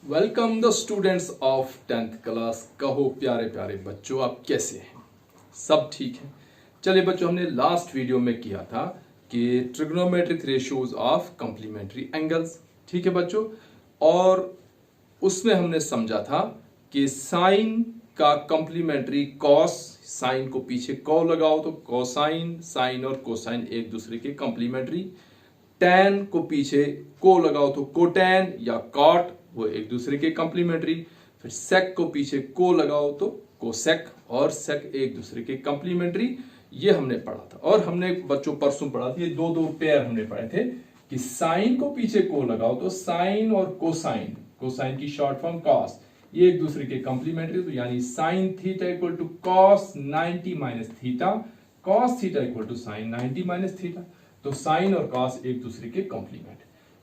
Welcome the students of 10th class. कहो प्यारे प्यारे बच्चों, आप कैसे हैं? सब ठीक है? चलिए बच्चों, हमने लास्ट वीडियो में किया था कि trigonometric ratios of complementary angles. ठीक है बच्चों, और उसमें हमने समझा था कि साइन का कॉम्प्लीमेंट्री कॉस, साइन को पीछे कॉ लगाओ तो कोसाइन, साइन और कोसाइन एक दूसरे के कॉम्प्लीमेंट्री। टैन को पीछे को लगाओ तो कोटैन या कॉट, वो एक दूसरे के कॉम्प्लीमेंट्री। फिर सेक को पीछे को लगाओ तो कोसेक और सेक एक दूसरे के कॉम्प्लीमेंट्री। ये हमने पढ़ा था। और हमने बच्चों परसों पढ़ा था, ये दो दो पेयर हमने पढ़े थे कि साइन को पीछे को लगाओ तो साइन और कोसाइन, कोसाइन की शॉर्ट फॉर्म कॉस, ये एक दूसरे के कॉम्प्लीमेंट्री। तो यानी sine theta equal to cos 90 minus theta, cos theta equal to sine 90 minus theta. तो साइन और कॉस एक दूसरे के कॉम्प्लीमेंट।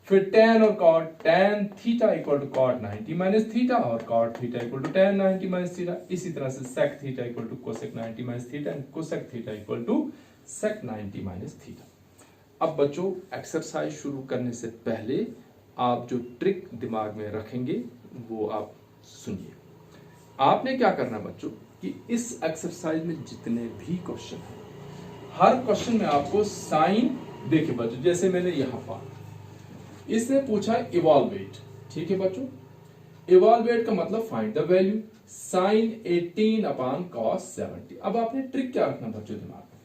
फिर tan और cot, tan theta equal to cot 90 minus theta और cot theta equal to tan 90 minus theta. इसी तरह से sec theta equal to cosec 90 minus theta and cosec theta equal to sec 90 minus theta. अब बच्चों, exercise शुरू करने से पहले आप जो ट्रिक दिमाग में रखेंगे वो आप सुनिए। आपने क्या करना बच्चों कि इस एक्सरसाइज में जितने भी क्वेश्चन हैं, हर क्वेश्चन में आपको साइन, देखिए बच्चों, जैसे मैंने यहां पा, इसने पूछा इवॉल्वेट। ठीक है बच्चों, इवॉल्वेट का मतलब find the value sine 18 upon cos 70। अब आपने ट्रिक क्या रखना बच्चों दिमाग में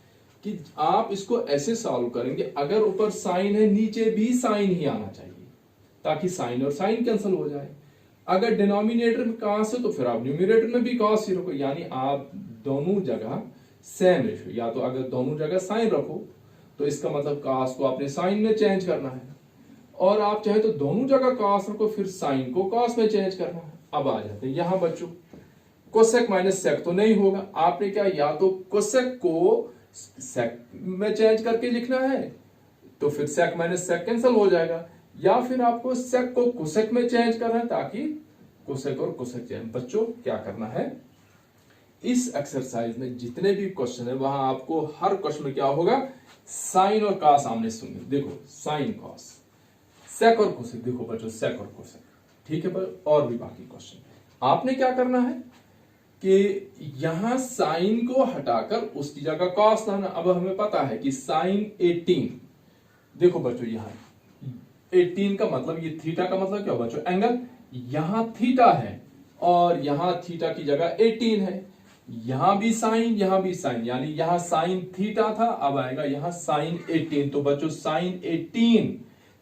कि आप इसको ऐसे सॉल्व करेंगे, अगर ऊपर साइन है नीचे भी साइन ही आना चाहिए ताकि साइन और साइन कैंसिल हो जाए। अगर डिनोमिनेटर में कॉस है तो फिर आप न्यूमरेटर में भी कॉस ही रखो, यानी आप दोनों जगह सेम रेशियो, या तो अगर दोनों जगह साइन रखो तो इसका मतलब कॉस को आपने साइन में चेंज करना है, और आप चाहे तो दोनों जगह कॉस रखो फिर साइन को कॉस में चेंज करना है। अब आ जाते हैं यहां बच्चों, कोसेक माइनस सेक तो नहीं होगा, आपने क्या या तो कोसेक को सेक में चेंज करके लिखना है तो फिर सेक माइनस सेक कैंसिल हो जाएगा, या फिर आपको सेक को कोसेक में चेंज करना है ताकि कोसेक और कोसेक चेंज। बच्चों क्या करना है, इस एक्सरसाइज में जितने भी क्वेश्चन है वहां आपको हर क्वेश्चन में क्या होगा, साइन और कॉस आमने सुनिए। देखो साइन कॉस, सेक और कोसेक, देखो बच्चों सेक और कोसेक। ठीक है, पर और भी बाकी क्वेश्चन आपने क्या करना है कि यहां साइन को हटाकर उसकी जगह कॉस लाना। अब हमें पता है कि साइन 18, देखो बच्चों यहां 18 का मतलब, ये थीटा का मतलब क्या हो बच्चों, एंगल। यहां थीटा है और यहां थीटा की जगह 18 है, यहां भी साइन, यानी यहां साइन थीटा था, अब आएगा यहां साइन 18। तो बच्चों sine 18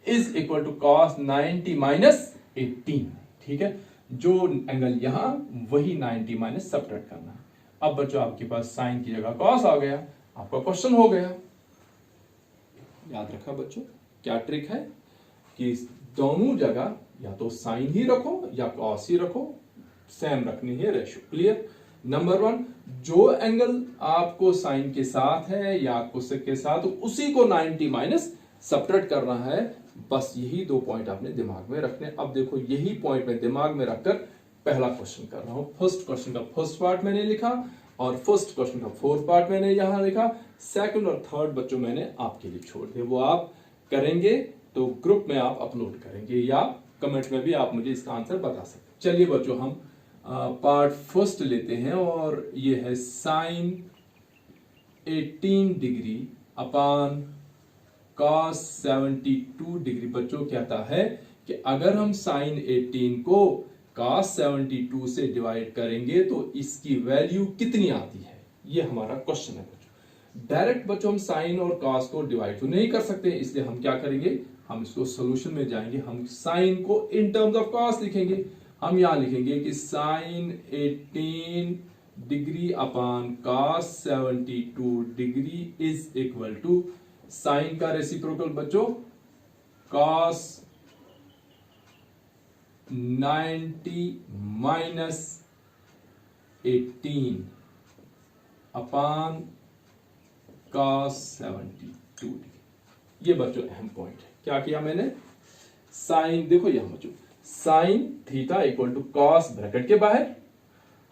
is equal to cos 90 minus 18। ठीक है, जो एंगल यहां वही 90 माइनस सब्ट्रैक्ट करना है। अब बच्चों आपके पास साइन की जगह कॉस आ गया, आपका क्वेश्चन हो गया। याद रखा बच्चों, क्या ट्रिक है कि दोनों जगह या तो साइन ही रखो या कॉस ही रखो, सेम रखनी है रेशियो। क्लियर? नंबर 1, जो एंगल आपको साइन के साथ है या कोसेक के साथ, उसी को 90 माइनस सब्ट्रैक्ट करना है। बस यही 2 पॉइंट आपने दिमाग में रखने। अब देखो यही पॉइंट मैं दिमाग में रखकर पहला क्वेश्चन कर रहा हूं। फर्स्ट क्वेश्चन का फर्स्ट पार्ट मैंने लिखा और फर्स्ट क्वेश्चन का फोर्थ पार्ट मैंने यहां लिखा। सेकंड और थर्ड बच्चों मैंने आपके लिए छोड़ दिए, वो आप करेंगे तो ग्रुप में आप अपलोड करेंगे या कमेंट में भी आप मुझे इसका आंसर बता सकते। चलिए बच्चों, हम पार्ट फर्स्ट लेते हैं और ये है sine 18 degree upon cos 72 degree. बच्चों कहता है कि अगर हम साइन 18 को cos 72 से डिवाइड करेंगे तो इसकी वैल्यू कितनी आती है, ये हमारा क्वेश्चन है बच्चों। डायरेक्ट बच्चों हम साइन और cos को डिवाइड तो नहीं कर सकते, इसलिए हम क्या करेंगे, हम इसको सोल्यूशन में जाएंगे, हम साइन को इन टर्म्स ऑफ cos लिखेंगे। हम यहां लिखेंगे कि sine 18 degree upon cos 72 degree is equal to sine का रेसिप्रोकल बच्चों cos 90 minus 18 upon cos 72 degree. ये बच्चों अहम पॉइंट है। क्या किया मैंने, साइन, देखो यहां बच्चों sine theta equal to cos bracket के बाहर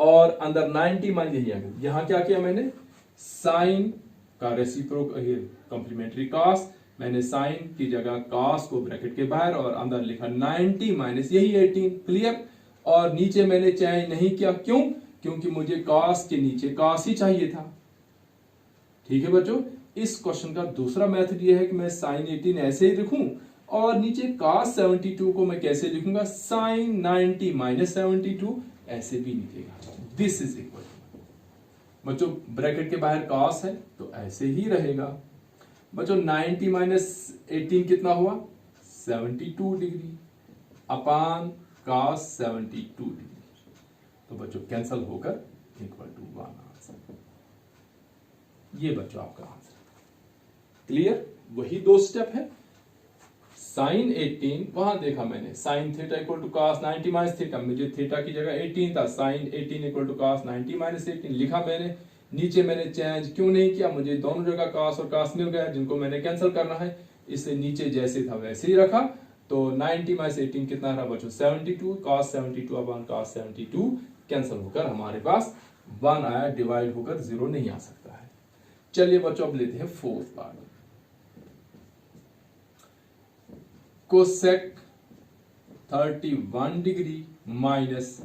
और अंदर 90 माइनस यही आ गया। यहां क्या किया मैंने, साइन का रेसिप्रोकल कॉम्प्लीमेंट्री cos मैंने साइन की जगह कॉस को ब्रैकेट के बाहर और अंदर लिखा 90 माइनस यही 18, क्लियर। और नीचे मैंने चेंज नहीं किया, क्यों? क्योंकि मुझे कॉस के नीचे कॉस ही चाहिए था। ठीक है बच्चों, इस क्वेश्चन का दूसरा मेथड ये है कि मैं साइन 18 ऐसे ही लिखूं और नीचे cos 72 को मैं कैसे लिखूंगा, साइन 90 माइनस 72, ऐसे भी निकलेगा। दिस इज इक्वल टू, बच्चों ब्रैकेट के बाहर cos है तो ऐसे ही रहेगा। बच्चों 90 माइनस 18 कितना हुआ, 72 डिग्री अपान cos 72 डिग्री, तो बच्चों कैंसल होकर इक्वल टू 1 आंसर। ये बच्चों आपका आंसर, क्लियर। वही दो स्टेप है। साइन 18 वहां देखा मैंने, sine theta equal to cos 90 minus theta, मुझे थीटा की जगह 18 था, sine 18 equal to cos 90 minus 18 लिखा मैंने। नीचे मैंने चेंज क्यों नहीं किया, मुझे दोनों जगह cos और cos मिल गया जिनको मैंने कैंसिल करना है, इसलिए नीचे जैसे था वैसे ही रखा। तो 90 माइनस 18 कितना रहा बच्चों, 72, cos 72 अपॉन cos 72 कैंसिल होकर हमारे पास 1 आया, डिवाइड होकर 0 नहीं आ सकता है। चलिए बच्चों अब लेते हैं fourth part, cosec 31 degree minus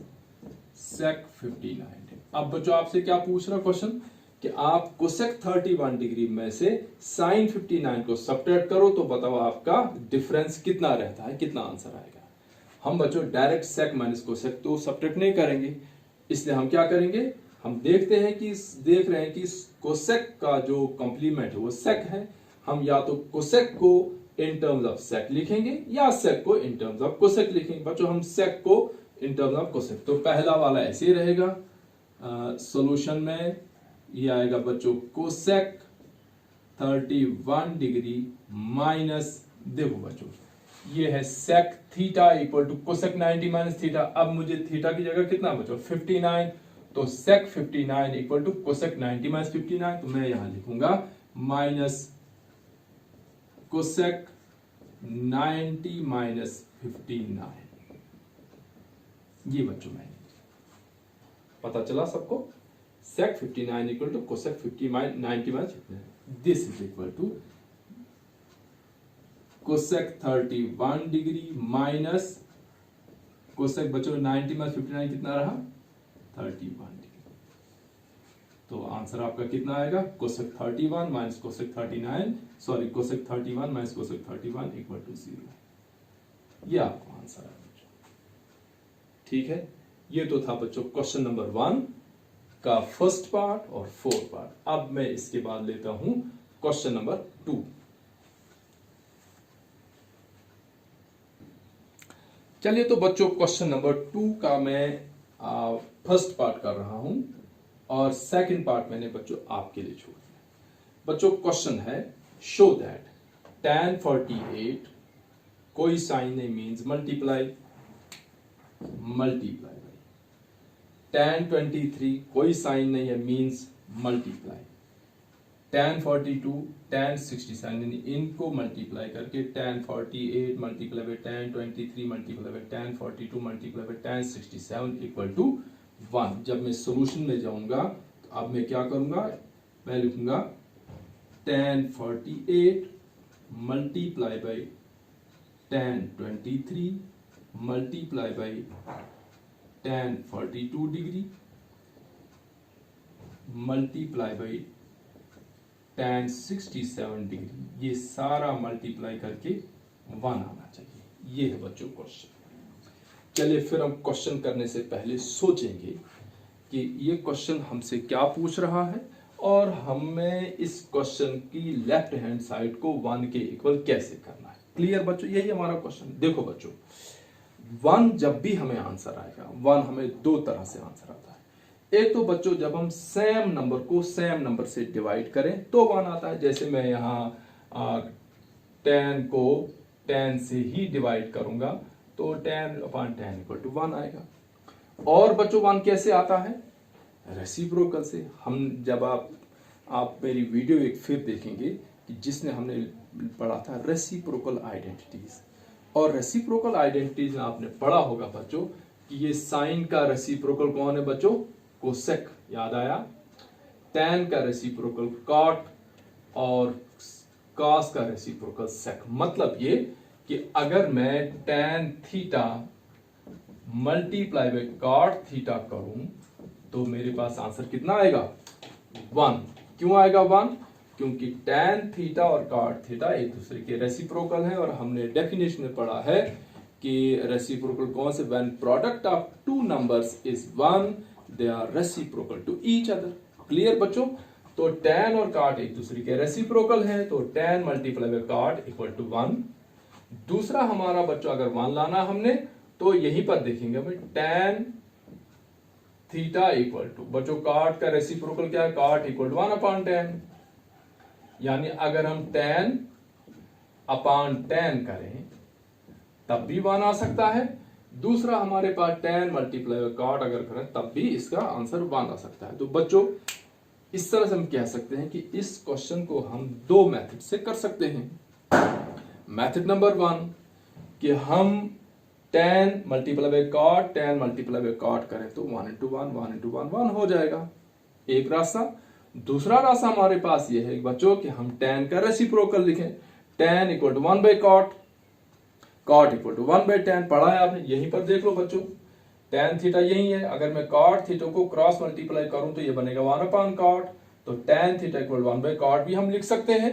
sec 59। अब बच्चों आपसे क्या पूछ रहा क्वेश्चन कि आप कोसेक 31 डिग्री में से साइन 59 को सब्ट्रैक्ट करो तो बताओ आपका डिफरेंस कितना रहता है, कितना आंसर आएगा। हम बच्चों डायरेक्ट सेक माइनस कोसेक तो सब्ट्रैक्ट नहीं करेंगे, इसलिए हम क्या करेंगे, हम देखते हैं कि देख रहे हैं कि कोसेक का जो कॉम्प्लीमेंट है वो सेक है। हम या तो कोसेक को इन टर्म्स ऑफ सेक लिखेंगे या सेक को इन टर्म्स ऑफ कोसेक लिखेंगे। बच्चों हम सेक को इन टर्म्स ऑफ कोसेक, तो पहला वाला ऐसे ही रहेगा। सॉल्यूशन में ये आएगा बच्चों कोसेक 31 डिग्री माइनस, देखो बच्चों ये है sec theta equal to cosec 90 minus theta. अब मुझे थीटा की जगह कितना बच्चों 59, तो sec 59 equal to cosec 90 minus 59, तो मैं यहां लिखूंगा माइनस कोसेक 90 माइनस 59। ये बच्चों में पता चला सबको, sec 59 equal to cosec 90 minus 59, this is equal to cosec 31 degree minus cosec बच्चों 90 माइनस 59 कितना रहा 31 डिग्री। तो आंसर आपका कितना आएगा, cosec 31 minus cosec 39, sorry cosec 31 minus cosec 31 equal to 0। ये आपका आंसर है बच्चों, ठीक है। ये तो था बच्चों क्वेश्चन नंबर 1 का फर्स्ट पार्ट और फोर्थ पार्ट। अब मैं इसके बाद लेता हूं क्वेश्चन नंबर 2। चलिए तो बच्चों क्वेश्चन नंबर 2 का मैं फर्स्ट पार्ट कर रहा हूं और सेकंड पार्ट मैंने बच्चों आपके लिए छोड़ दिया। बच्चों क्वेश्चन है शो दैट tan 48 कोई साइन नहीं मीन्स मल्टीप्लाई बाई tan 23 कोई साइन नहीं है मीन्स मल्टीप्लाई, tan 42 tan 67 इनको मल्टीप्लाई करके tan 48 multiply by tan 23 multiply by tan 42 multiply by tan 67 equal to 1। जब मैं सॉल्यूशन में जाऊंगा तो अब मैं क्या करूंगा, मैं लिखूंगा tan 48 multiply by tan 23 multiply by tan 42 degree multiply by tan 67 degree, ये सारा मल्टीप्लाई करके 1 आना चाहिए। ये है बच्चों क्वेश्चन। चलिए फिर हम क्वेश्चन करने से पहले सोचेंगे कि ये क्वेश्चन हमसे क्या पूछ रहा है और हमें इस क्वेश्चन की लेफ्ट हैंड साइड को 1 के इक्वल कैसे करना है। क्लियर बच्चों, यही हमारा क्वेश्चन। देखो बच्चों 1 जब भी हमें आंसर आएगा, 1 हमें 2 तरह से आंसर आता है। एक तो बच्चों जब हम सेम नंबर को सेम नंबर से डिवाइड करें तो 1 आता है। जैसे मैं यहाँ 10 को 10 से ही डिवाइड करूंगा तो 10 अपॉन 10 इक्वल टू 1 आएगा। और बच्चों 1 कैसे आता है, रेसिप्रोकल से। हम जब आप मेरी वीडियो एक फिर देखेंगे कि जिसने हमने पढ़ा था रेसिप्रोकल आइडेंटिटीज, और रेसिप्रोकल आइडेंटिटीज में आपने पढ़ा होगा बच्चों कि ये साइन का रेसिप्रोकल कौन है बच्चों, कोसेक, याद आया। tan का रेसिप्रोकल कॉट और कॉस का रेसिप्रोकल सेक। मतलब ये कि अगर मैं tan theta multiply by cot theta करूं तो मेरे पास आंसर कितना आएगा? 1। क्यों आएगा 1? क्योंकि tan थीटा और कॉट थीटा एक दूसरे के रेसिप्रोकल हैं और हमने डेफिनेशन में पढ़ा है कि रेसिप्रोकल कौन से? When product of two numbers is 1 they are reciprocal to each other. Clear बच्चों? तो tan और कॉट एक दूसरे के रेसिप्रोकल हैं, तो tan multiply by cot equal to 1। दूसरा हमारा बच्चों अगर 1 लाना हमने तो यहीं पर देखेंगे भाई tan थीटा इक्वल टू बच्चों कॉट का रेसिप्रोकल क्या है? Cot equal to 1/tan। यानी अगर हम tan करें तब भी 1 आ सकता है। दूसरा हमारे पास tan मल्टीप्लाई बाय कॉट अगर करें तब भी इसका आंसर 1 आ सकता है। तो बच्चों इस तरह से हम कह सकते हैं कि इस क्वेश्चन को हम 2 मेथड से कर सकते हैं। मेथड नंबर 1 कि हम tan मल्टीप्लाई बाय कॉट करें तो 1 into 1 1 into 1 1 हो जाएगा, एक रास्ता। दूसरा रास्ता हमारे पास ये है बच्चों कि हम tan का रेसिप्रोकल लिखें, tan equal to 1 by cot equal to 1 by tan। पढ़ा है आपने, यहीं पर देख लो बच्चों, tan थीटा यही है। अगर मैं कॉट थीटा को क्रॉस मल्टीप्लाई करूं तो ये बनेगा 1/cot। तो tan theta equal 1 by cot भी हम लिख सकते हैं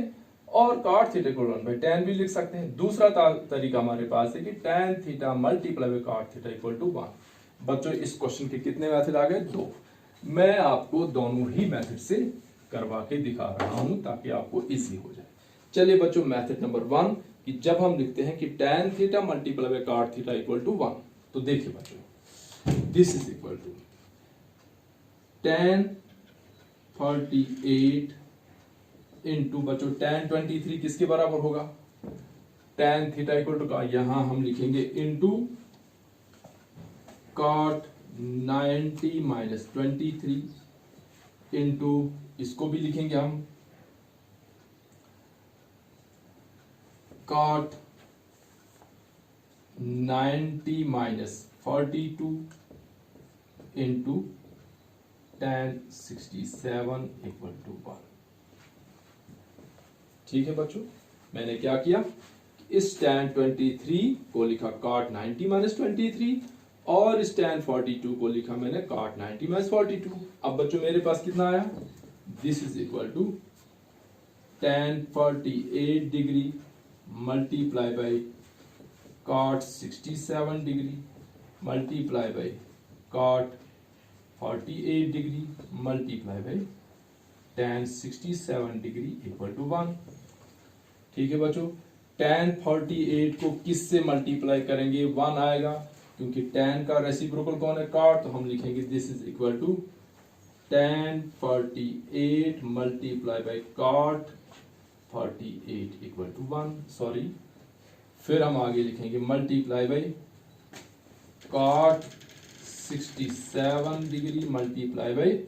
और cot theta equal 1 by tan भी लिख सकते हैं। दूसरा तरीका हमारे पास है कि tan theta multiply by cot theta equal to 1। बच्चों इस क्वेश्चन के कितने मेथड आ गए? 2। मैं आपको दोनों ही मेथड से करवा के दिखा रहा हूं ताकि आपको इजी हो जाए। चलिए बच्चों मेथड नंबर 1 कि जब हम लिखते हैं कि tan theta multiply by cot theta equal to 1, तो देखिए बच्चों this is equal to tan 48 into बच्चों tan 23 किसके बराबर होगा? tan थीटा इक्वल टू का यहां हम लिखेंगे इंटू cot 90 माइनस 23 इंटू इसको भी लिखेंगे हम cot 90 minus 42 into tan 67 equal to 1। ठीक है बच्चों, मैंने क्या किया? इस tan 23 को लिखा cot 90 माइनस 23 और इस tan 42 को लिखा मैंने cot 90 माइनस 42। अब बच्चों मेरे पास कितना आया? This is equal to tan 48 degree multiply by cot 67 degree multiply by cot 48 degree multiply by tan 67 degree equal to 1। ठीक है बच्चों, tan 48 को किस से मल्टीप्लाई करेंगे? 1 आएगा, क्योंकि tan का रेसिप्रोकल कौन है? cot। तो हम लिखेंगे this is equal to tan 48 multiply by cot 48 equal to 1। Sorry, फिर हम आगे लिखेंगे multiply by cot 67 degree multiply by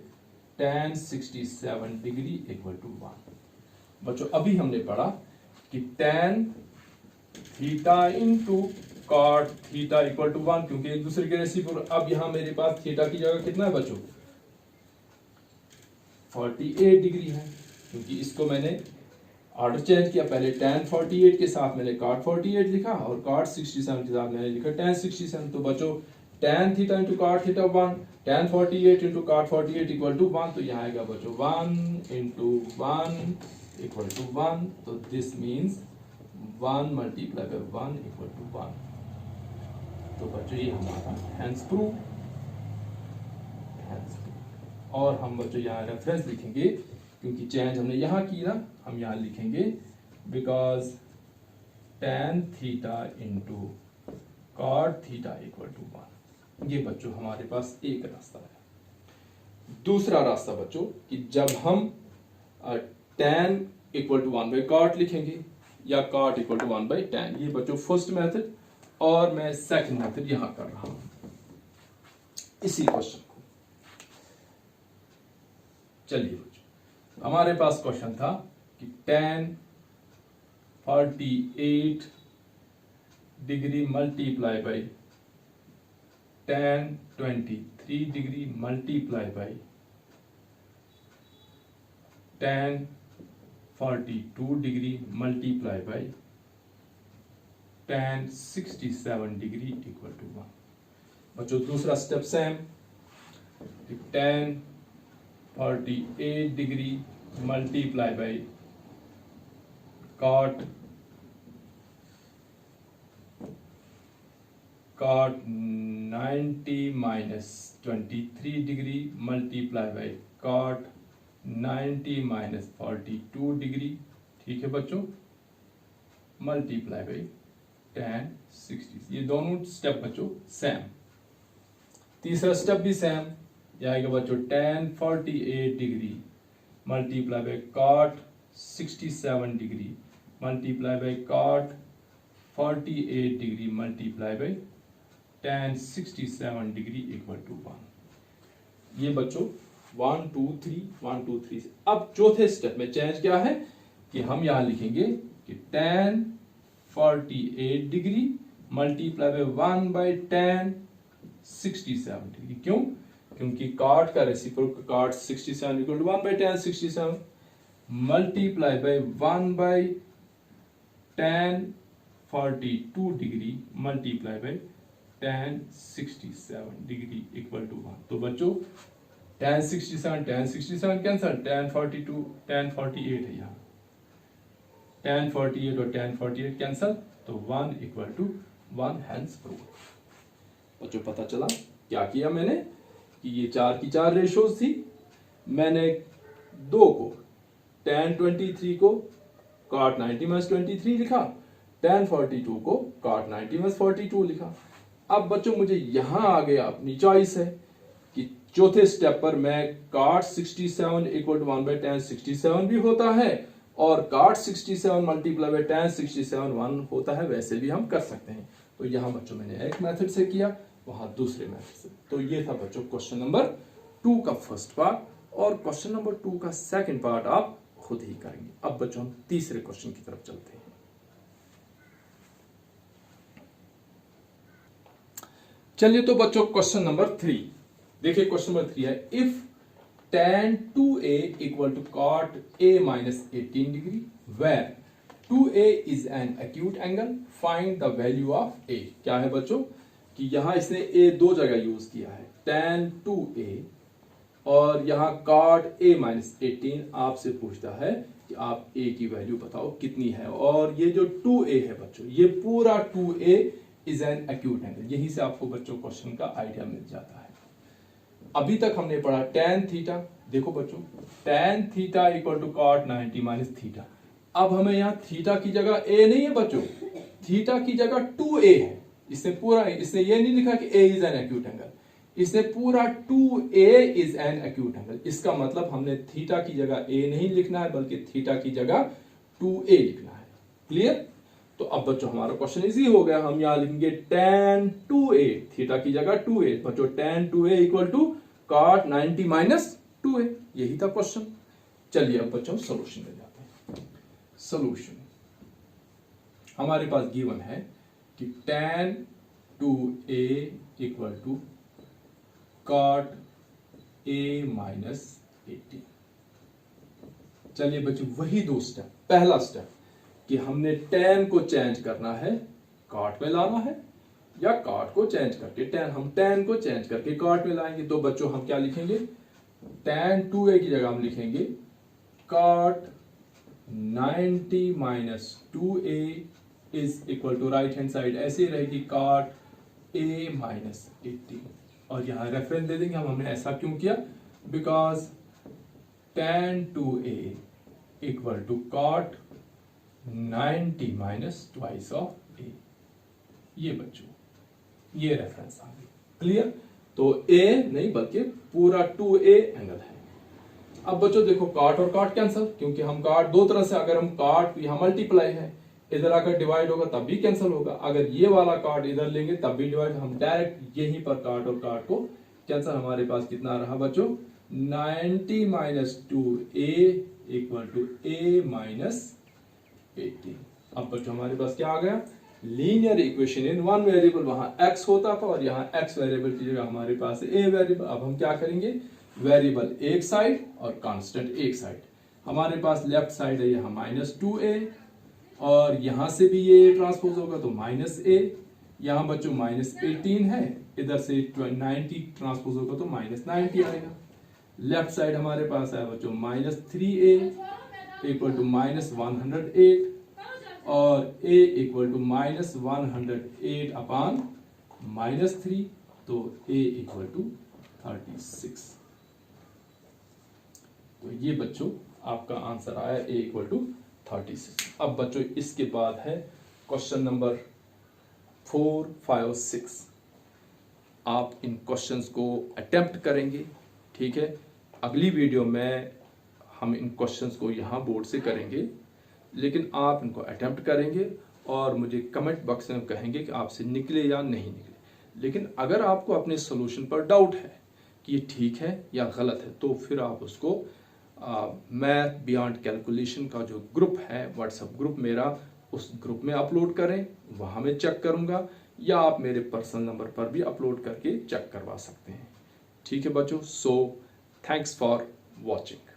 tan 67 degree equal to 1। बच्चों अभी हमने पढ़ा कि tan theta into cot theta equal to 1, क्योंकि एक दूसरे के रेसिप्रोकल। अब यहां मेरे पास थीटा की जगह कितना है बच्चों? 48 डिग्री है, क्योंकि इसको मैंने ऑर्डर चेंज किया। पहले tan 48 के साथ मैंने cot 48 लिखा और cot 67 के साथ मैंने लिखा tan 67। तो बच्चों tan theta into cot theta 1, tan 48 into cot 48 equal to 1। तो यहाँ आएगा बच्चों 1 इंटू 1 इक्वल टू 1। तो this means 1 multiply by 1 equal to 1। तो बच्चों ये हमारा हैंस प्रूफ। और हम बच्चों यहाँ रेफरेंस लिखेंगे, क्योंकि चेंज हमने यहाँ की ना, हम यहाँ लिखेंगे because tan theta into cot theta equal to 1। ये बच्चों हमारे पास एक रास्ता है। दूसरा रास्ता बच्चों कि जब हम tan equal to 1 by cot लिखेंगे या cot equal to 1 by tan। ये बच्चों फर्स्ट मेथड, और मैं सेकंड मेथड यहां कर रहा हूं इसी क्वेश्चन को। चलिए बच्चों, हमारे पास क्वेश्चन था कि tan 48 degree multiply by tan 23 degree multiply by tan 42 degree multiply by tan 67 degree equal to 1। बच्चों दूसरा step same, tan 48 degree multiply by cot 90 minus 23 degree multiply by cot 90 minus 42 degree, ठीक है बच्चों, multiply by tan 60। ये दोनों step बच्चों same. तीसरा step भी सेम, ये आएगा बच्चों tan 48 degree multiply by cot 67 degree multiply by cot 48 degree multiply by tan 67 degree equal to 1। ये बच्चों 1 2 3 1 2 3 से। अब चौथे स्टेप में चेंज क्या है कि हम यहां लिखेंगे कि tan 48 degree multiply by 1 by tan 67 degree. क्यों? क्योंकि cot का reciprocal cot 67 equal to 1 by tan 67 multiply by 1 by tan 42 degree multiply by tan 67 degree equal to 1। तो बच्चों tan 67 कैंसल, tan 42 tan 48 है यहाँ, tan 48 और tan 48 कैंसल, तो 1 equal to 1 hence prove. बच्चों पता चला क्या किया मैंने कि ये 4 की 4 रेशोज थी, मैंने 2 को tan 23 को cot 90 माइनस 23 लिखा, tan 42 को cot 90 माइनस 42 लिखा। अब बच्चों मुझे यहां आ गया अपनी चॉइस है कि चौथे स्टेप पर मैं cot 67 equal to 1 by tan 67 भी होता है और cot 67 मल्टीप्लाई बाई tan 67 1 होता है, वैसे भी हम कर सकते हैं। तो यहां बच्चों मैंने एक मेथड से किया, वहां दूसरे मेथड से। तो ये था बच्चों क्वेश्चन नंबर 2 का फर्स्ट पार्ट, और क्वेश्चन नंबर 2 का सेकंड पार्ट आप खुद ही करेंगे। अब बच्चों हम तीसरे क्वेश्चन की तरफ चलते हैं। चलिए तो बच्चों क्वेश्चन नंबर 3 देखिए। क्वेश्चन नंबर 3 है if tan 2a equal to cot a minus 18 degree where 2a is an acute angle, find the value of a। क्या है बच्चों कि यहां इसने a 2 जगह यूज किया है, tan 2a और यहां cot a माइनस 18। आपसे पूछता है कि आप a की वैल्यू बताओ कितनी है, और ये जो 2a है बच्चों, ये पूरा 2a is an acute angle. यहीं से आपको बच्चों क्वेश्चन का आइडिया मिल जाता है। अभी तक हमने पढ़ा tan थीटा, देखो बच्चों tan theta equal to cot 90 minus theta. अब हमें यहाँ थीटा की जगह a नहीं है बच्चों, थीटा की जगह 2a है। इसने ये नहीं लिखा कि a is an acute angle, इसने पूरा 2a is an acute angle. इसका मतलब हमने थीटा की जगह a नहीं लिखना है, बल्कि थीटा की जगह 2a लिखना है। क्लियर? तो अब बच्चों हमारा क्वेश्चन इजी हो गया, हम यहां लिखेंगे tan 2a, थीटा की जगह 2a। बच्चों tan 2a equal to cot 90 minus 2a, यही था क्वेश्चन। चलिए अब बच्चों सॉल्यूशन में जाते हैं। सॉल्यूशन हमारे पास गिवन है कि tan 2a equal to cot a minus 18। चलिए बच्चों वही 2 स्टेप। पहला स्टेप कि हमने tan को चेंज करना है, cot में लाना है, या cot को चेंज करके tan को चेंज करके cot में लाएंगे। तो बच्चों हम क्या लिखेंगे, tan 2a की जगह हम लिखेंगे cot 90 minus 2a is equal to right hand side ऐसे रहेगी cot a माइनस 18, और यहां रेफरेंस दे देंगे हमने ऐसा क्यों किया, because tan 2a equal to cot 90 minus twice of a। ये बच्चों ये रेफरेंस आ गई। क्लियर? तो a नहीं बल्कि पूरा 2a एंगल है। अब बच्चों देखो cot और cot कैंसल, क्योंकि हम cot 2 तरह से, अगर हम cot यहां मल्टीप्लाई है, इधर आकर डिवाइड होगा तब भी कैंसिल होगा, अगर ये वाला cot इधर लेंगे तब भी डिवाइड। हम डायरेक्ट यहीं पर cot और cot को कैंसिल। हमारे पास कितना रहा बच्चों, 90 minus 2a equal to a minus 18। अब बच्चों हमारे पास क्या आ गया, linear equation in one variable. वहां x होता था और यहाँ x वेरिएबल की जगह हमारे पास a वेरिएबल। अब हम क्या करेंगे, वेरिएबल एक साइड और कांस्टेंट एक साइड। हमारे पास लेफ्ट साइड है यहाँ -2a, और यहां से भी ये ट्रांसपोज होगा तो -a, यहाँ बच्चों -18 है, इधर से 90 ट्रांसपोज होगा तो -90 आएगा। लेफ्ट साइड हमारे पास है बच्चों -3a इक्वल टू -108, और a इक्वल टू -108 अपान -3, तो a इक्वल टू 36। तो ये बच्चों आपका आंसर आया a इक्वल टू 36। अब बच्चों इसके बाद है क्वेश्चन नंबर 4, 5, 6। आप इन क्वेश्चंस को अटेम्प्ट करेंगे, ठीक है। अगली वीडियो में हम इन क्वेश्चंस को यहाँ बोर्ड से करेंगे, लेकिन आप इनको अटेम्प्ट करेंगे और मुझे कमेंट बॉक्स में कहेंगे कि आपसे निकले या नहीं निकले। लेकिन अगर आपको अपने सोल्यूशन पर डाउट है कि ये ठीक है या गलत है, तो फिर आप उसको मैथ बियॉन्ड कैलकुलेशन का जो ग्रुप है, व्हाट्सएप ग्रुप मेरा, उस ग्रुप में अपलोड करें, वहाँ मैं चेक करूँगा, या आप मेरे पर्सनल नंबर पर भी अपलोड करके चेक करवा सकते हैं। ठीक है बच्चों, सो थैंक्स फॉर वॉचिंग।